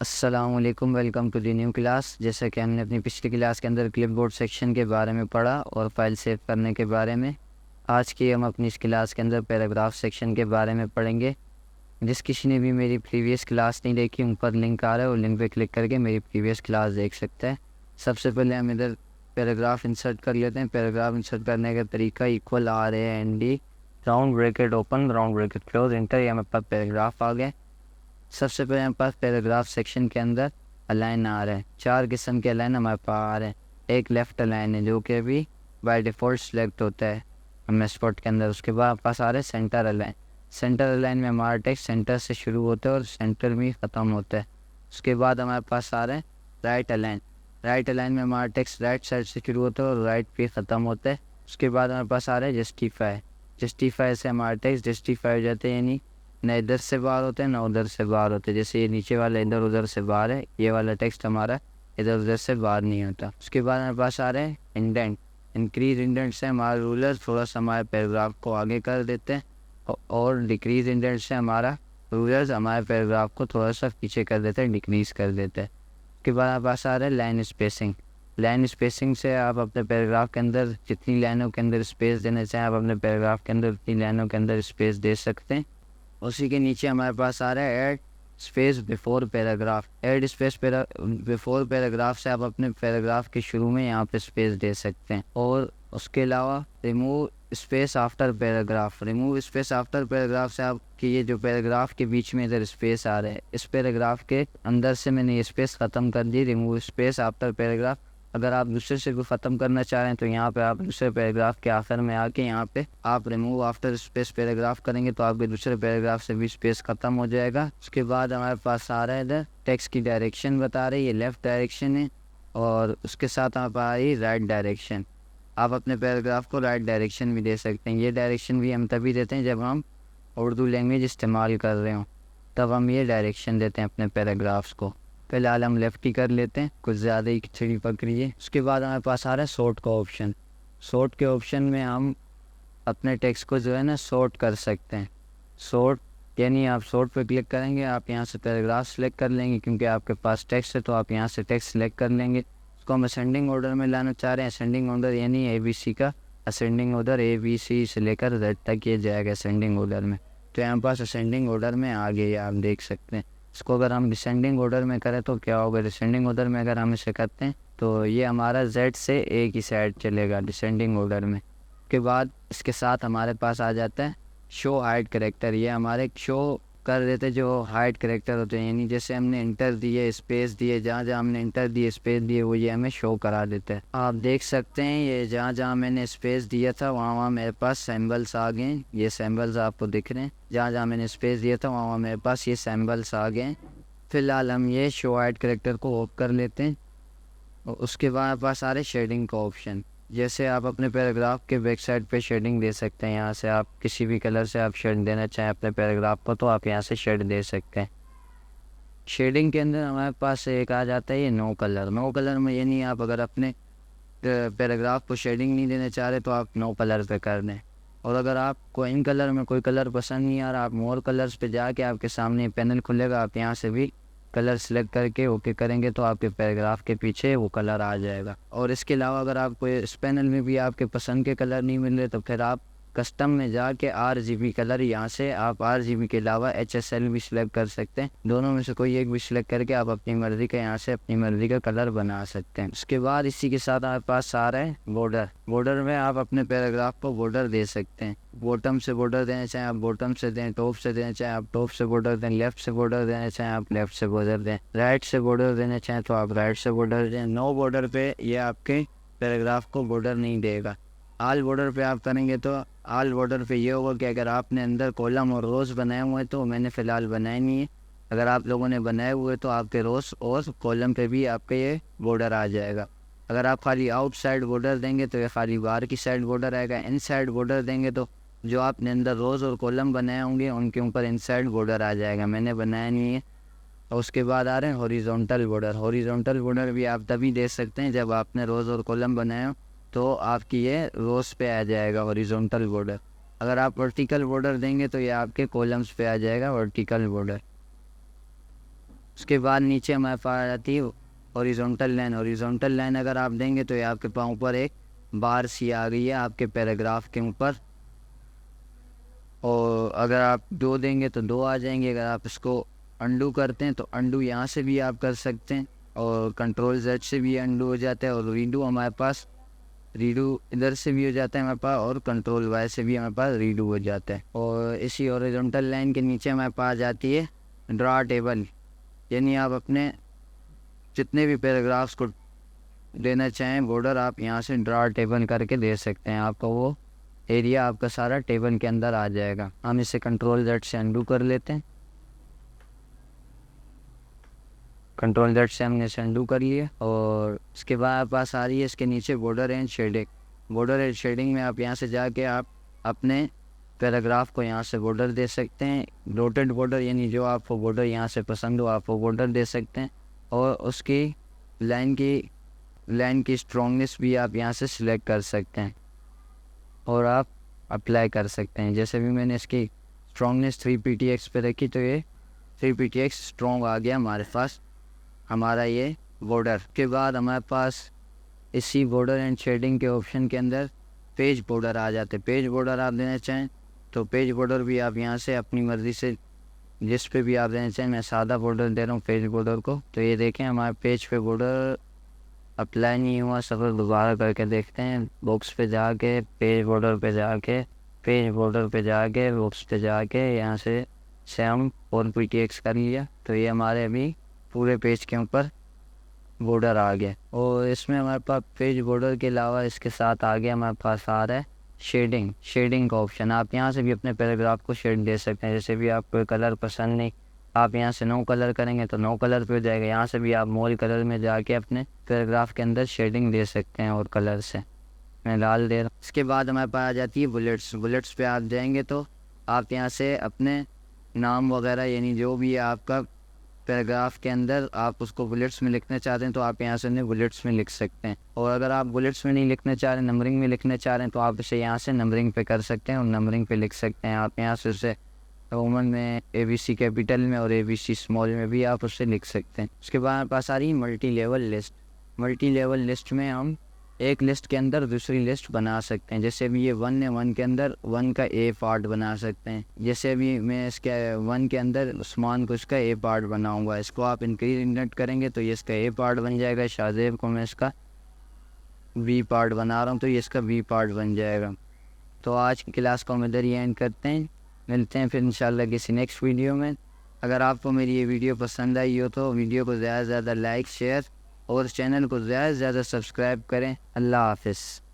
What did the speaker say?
अस्सलामुअलैकुम, welcome to the new class. जैसा कि हमने अपनी पिछली क्लास के अंदर क्लिपबोर्ड सेक्शन के बारे में पढ़ा और फाइल सेव करने के बारे में, आज की हम अपनी इस क्लास के अंदर पैराग्राफ सेक्शन के बारे में पढ़ेंगे। जिस किसी ने भी मेरी प्रीवियस क्लास नहीं देखी, उन पर लिंक आ रहा है और लिंक पे क्लिक करके मेरी प्रीवियस क्लास देख सकते हैं। सबसे पहले हम इधर पैराग्राफ इंसर्ट कर लेते हैं। पैराग्राफ इंसर्ट करने का तरीका equal RAND round bracket open round bracket close inter, ये हमारे पास पैराग्राफ आ गए। सबसे पहले हमारे पास पैराग्राफ सेक्शन के अंदर अलाइन आ रहा है। 4 किस्म के अलाइन हमारे पास आ रहे हैं। एक लेफ़्ट अलाइन है जो कि अभी बाय डिफ़ॉल्ट सेलेक्ट होता है हमें स्पॉट के अंदर। उसके बाद पास आ रहा है सेंटर अलाइन। सेंटर अलाइन में हमारा टेक्स्ट सेंटर से शुरू होता है और सेंटर में ख़त्म होता है। उसके बाद हमारे पास आ रहा है राइट अलाइन। राइट अलाइन में हमारा टेक्स्ट राइट साइड से शुरू होता है और राइट पे ख़त्म होता है। उसके बाद हमारे पास आ रहा है जस्टिफाई। जस्टिफाई से हमारा टेक्स्ट जस्टिफाई हो जाते हैं, यानी ना इधर से बाहर होते हैं ना उधर से बाहर होते हैं। जैसे ये नीचे वाला इधर उधर से बाहर है, ये वाला टेक्स्ट हमारा इधर उधर से बाहर नहीं होता। उसके बाद हमारे पास आ रहे हैं इंडेंट। इंक्रीज इंडेंट से हमारा रूलर थोड़ा सा हमारे पैराग्राफ को आगे कर देते हैं और डिक्रीज इंडेंट से हमारा रूलर्स हमारे पैराग्राफ को थोड़ा सा पीछे कर देते हैं, डिक्रीज कर देते हैं। उसके बाद हमारे पास आ रहा है लाइन स्पेसिंग। लाइन स्पेसिंग से आप अपने पैराग्राफ के अंदर जितनी लाइनों के अंदर स्पेस देना चाहें, आप अपने पैराग्राफ के अंदर उतनी लाइनों के अंदर स्पेस दे सकते हैं। उसी के नीचे हमारे पास आ रहा है add space before paragraph. Add space before paragraph से आप अपने पैराग्राफ के शुरू में यहाँ पे स्पेस दे सकते हैं। और उसके अलावा remove space after paragraph. Remove space after paragraph से आपकी ये जो पैराग्राफ के बीच में इधर स्पेस आ रहा है, इस पैराग्राफ के अंदर से मैंने ये स्पेस ख़त्म कर दी। Remove space after paragraph. अगर आप दूसरे से कोई ख़त्म करना चाह रहे हैं तो यहाँ पे आप दूसरे पैराग्राफ के आखिर में आके यहाँ पे आप रिमूव आफ्टर स्पेस पैराग्राफ करेंगे तो आपके दूसरे पैराग्राफ से भी स्पेस ख़त्म हो जाएगा। उसके बाद हमारे पास आ रहा है इधर टेक्स्ट की डायरेक्शन बता रही है, ये लेफ़्ट डायरेक्शन है और उसके साथ आप आ रही है राइट डायरेक्शन। आप अपने पैराग्राफ को राइट डायरेक्शन भी दे सकते हैं। ये डायरेक्शन भी हम तभी देते हैं जब हम उर्दू लैंग्वेज इस्तेमाल कर रहे हों, तब हम ये डायरेक्शन देते हैं अपने पैराग्राफ्स को। फिलहाल हम लेफ्ट ही कर लेते हैं, कुछ ज़्यादा ही खिचड़ी पकड़ी है। उसके बाद हमारे पास आ रहा है सॉर्ट का ऑप्शन। सॉर्ट के ऑप्शन में हम अपने टेक्स्ट को जो है ना सॉर्ट कर सकते हैं। सॉर्ट यानी आप सॉर्ट पे क्लिक करेंगे, आप यहाँ से पैराग्राफ सेलेक्ट कर लेंगे, क्योंकि आपके पास टेक्स्ट है तो आप यहाँ से टेक्स्ट सेलेक्ट कर लेंगे। उसको हम असेंडिंग ऑर्डर में लाना चाह रहे हैं। असेंडिंग ऑर्डर यानी ABC का असेंडिंग ऑर्डर, ABC से लेकर Z तक ये जाएगा असेंडिंग ऑर्डर में। तो यहाँ पास असेंडिंग ऑर्डर में आ गई, आप देख सकते हैं। इसको अगर हम डिसेंडिंग ऑर्डर में करें तो क्या होगा, डिसेंडिंग ऑर्डर में अगर हम इसे करते हैं तो ये हमारा Z से A की साइड चलेगा डिसेंडिंग ऑर्डर में। उसके बाद इसके साथ हमारे पास आ जाता है शो हाइड करेक्टर। ये हमारे शो कर देते जो हाइड करेक्टर होते हैं, यानी जैसे हमने इंटर दिए स्पेस दिए, जहाँ जहाँ हमने इंटर दिए स्पेस दिए वो ये हमें शो करा देते हैं। आप देख सकते हैं ये जहाँ जहाँ मैंने स्पेस दिया था वहाँ वहाँ मेरे पास सिंबल्स आ गए। ये सिंबल्स आपको दिख रहे हैं, जहाँ जहाँ मैंने स्पेस दिया था वहाँ वहाँ मेरे पास ये सिंबल्स आ गए। फिलहाल हम ये शो हाइड करेक्टर को ऑफ कर लेते हैं। और उसके बाद पास आ रहे शेडिंग का ऑप्शन। जैसे आप अपने पैराग्राफ के बैक साइड पे शेडिंग दे सकते हैं। यहाँ से आप किसी भी कलर से आप शेड देना चाहें अपने पैराग्राफ को तो आप यहाँ से शेड दे सकते हैं। शेडिंग के अंदर हमारे पास एक आ जाता है ये नो कलर। नो कलर में यानी आप अगर अपने पैराग्राफ को शेडिंग नहीं देना चाह रहे तो आप नो कलर पे कर दें। और अगर आपको इन कलर में कोई कलर पसंद नहीं आ रहा, आप मोर कलर्स पे जाके आपके सामने पैनल खुलेगा, आप यहाँ से भी कलर सेलेक्ट करके ओके करेंगे तो आपके पैराग्राफ के पीछे वो कलर आ जाएगा। और इसके अलावा अगर आपको इस पैनल में भी आपके पसंद के कलर नहीं मिल रहे तो फिर आप कस्टम में जाके RGB कलर, यहाँ से आप RGB के अलावा HSL भी सिलेक्ट कर सकते हैं। दोनों में से कोई एक भी सिलेक्ट करके आप अपनी मर्ज़ी का यहाँ से अपनी मर्ज़ी का कलर बना सकते हैं। उसके बाद इसी के साथ आपके पास आ रहा है बॉर्डर। बॉर्डर में आप अपने पैराग्राफ को बॉर्डर दे सकते हैं। बॉटम से बॉर्डर देना चाहें आप बॉटम से दें, टॉप से देना चाहें आप टॉप से बॉर्डर दें, लेफ्ट से बॉर्डर देना चाहें आप लेफ्ट से बॉर्डर दें, राइट से बॉर्डर देना चाहें तो आप राइट से बॉर्डर दें। नो बॉर्डर पे ये आपके पैराग्राफ को बॉर्डर नहीं देगा। आल बॉर्डर पे आप करेंगे तो आल बॉर्डर पे ये होगा कि अगर आपने अंदर कॉलम और रोज़ बनाए हुए हैं, तो मैंने फ़िलहाल बनाए नहीं है, अगर आप लोगों ने बनाए हुए तो आपके रोज़ और कॉलम पे भी आपके ये बॉर्डर आ जाएगा। अगर आप खाली आउट साइड बॉर्डर देंगे तो ये खाली बाहर की साइड बॉर्डर आएगा। इन साइड बॉर्डर देंगे तो जो आपने अंदर रोज़ और कॉलम बनाए होंगे उनके ऊपर इन साइड बॉर्डर आ जाएगा, मैंने बनाया नहीं है। और उसके बाद आ रहे हैं हॉरिजॉन्टल बॉर्डर। हॉरिजॉन्टल बॉर्डर भी आप तभी दे सकते हैं जब आपने रोज़ और कॉलम बनाए हो, तो आपकी ये रोज़ पे आ जाएगा हॉरिजॉन्टल बॉर्डर। अगर आप वर्टिकल बॉर्डर देंगे तो ये आपके कॉलम्स पे आ जाएगा वर्टिकल बॉर्डर। उसके बाद नीचे हमारे पास आ जाती है हॉरिजॉन्टल लाइन। हॉरिजॉन्टल लाइन अगर आप देंगे तो ये आपके पास ऊपर एक बार सी आ गई है आपके पैराग्राफ के ऊपर, और अगर आप 2 देंगे तो 2 आ जाएंगे। अगर आप इसको अंडू करते हैं तो अंडू यहाँ से भी आप कर सकते हैं, और कंट्रोल Z से भी अंडू हो जाता है, और रीडू हमारे पास रीडू इधर से भी हो जाता है हमारे पास, और कंट्रोल Y से भी हमारे पास रीडू हो जाता है। और इसी हॉरिजॉन्टल लाइन के नीचे हमारे पास आ जाती है ड्रा टेबल, यानी आप अपने जितने भी पैराग्राफ्स को देना चाहें बॉर्डर, आप यहाँ से ड्रा टेबल करके दे सकते हैं। आपका वो एरिया आपका सारा टेबल के अंदर आ जाएगा। हम इसे कंट्रोल Z से अंडू कर लेते हैं। कंट्रोल Z से हमने इसे अंडू कर लिया, और इसके बाद पास आ रही है इसके नीचे border and shading. Border and shading में आप यहाँ से जाके आप अपने पैराग्राफ को यहाँ से बॉर्डर दे सकते हैं, डॉटेड बॉर्डर, यानी जो आपको बॉर्डर यहाँ से पसंद हो आप वो बॉर्डर दे सकते हैं। और उसकी लाइन की स्ट्रॉन्गनेस भी आप यहाँ से सिलेक्ट कर सकते हैं और आप अप्लाई कर सकते हैं। जैसे भी मैंने इसकी स्ट्रॉन्गनेस 3 PTX पे रखी तो ये 3 PTX स्ट्रॉन्ग आ गया हमारे पास हमारा ये बॉर्डर। के बाद हमारे पास इसी बॉर्डर एंड शेडिंग के ऑप्शन के अंदर पेज बॉर्डर आ जाते हैं। पेज बॉर्डर आप देना चाहें तो पेज बॉर्डर भी आप यहाँ से अपनी मर्ज़ी से जिस पे भी आप देना चाहें। मैं सादा बॉर्डर दे रहा हूँ पेज बॉर्डर को, तो ये देखें हमारे पेज पे बॉर्डर अप्लाई नहीं हुआ। सफ़र दोबारा करके देखते हैं। बॉक्स पे जाके पेज बॉर्डर पे जाके बॉक्स पे जाके यहाँ से सेम 4 PTX कर लिया, तो ये हमारे अभी पूरे पेज के ऊपर बॉर्डर आ गया। और इसमें हमारे पास पेज बॉर्डर के अलावा इसके साथ आ गया हमारे पास आ रहा है शेडिंग का ऑप्शन। आप यहाँ से भी अपने पैराग्राफ को शेड दे सकते हैं। जैसे भी आपको कलर पसंद नहीं, आप यहाँ से नो कलर करेंगे तो नो कलर पे हो जाएगा। यहाँ से भी आप मोल कलर में जाके अपने पैराग्राफ के अंदर शेडिंग दे सकते हैं और कलर से। मैं लाल दे रहा हूँ। इसके बाद हमारे पास आ जाती है बुलेट्स पे आप जाएंगे तो आप यहाँ से अपने नाम वगैरह, यानी जो भी है आपका पैराग्राफ के अंदर, आप उसको बुलेट्स में लिखना चाहते हैं तो आप यहाँ से उन्हें बुलेट्स में लिख सकते हैं। और अगर आप बुलेट्स में नहीं लिखना चाह रहे, नंबरिंग में लिखना चाह रहे हैं, तो आप इसे यहाँ से नंबरिंग पे कर सकते हैं और नंबरिंग पे लिख सकते हैं। आप यहाँ से उसे रोमन में, ABC कैपिटल में और ABC स्मॉल में भी आप उससे लिख सकते हैं। उसके बाद हमारे पास आ रही है मल्टी लेवल लिस्ट में हम एक लिस्ट के अंदर दूसरी लिस्ट बना सकते हैं। जैसे अभी ये 1 है, 1 के अंदर 1 का A पार्ट बना सकते हैं। जैसे अभी मैं इसके 1 के अंदर उस्मान को इसका A पार्ट बनाऊंगा, इसको आप इंक्रीज इंडेंट करेंगे तो ये इसका A पार्ट बन जाएगा। शाहजेब को मैं इसका B पार्ट बना रहा हूँ तो ये इसका B पार्ट बन जाएगा। तो आज की क्लास को हम इधर ही एंड करते हैं। मिलते हैं फिर इंशाल्लाह किसी नेक्स्ट वीडियो में। अगर आपको मेरी ये वीडियो पसंद आई हो तो वीडियो को ज़्यादा से ज़्यादा लाइक, शेयर और चैनल को ज़्यादा से ज़्यादा सब्सक्राइब करें। अल्लाह हाफ़िज़।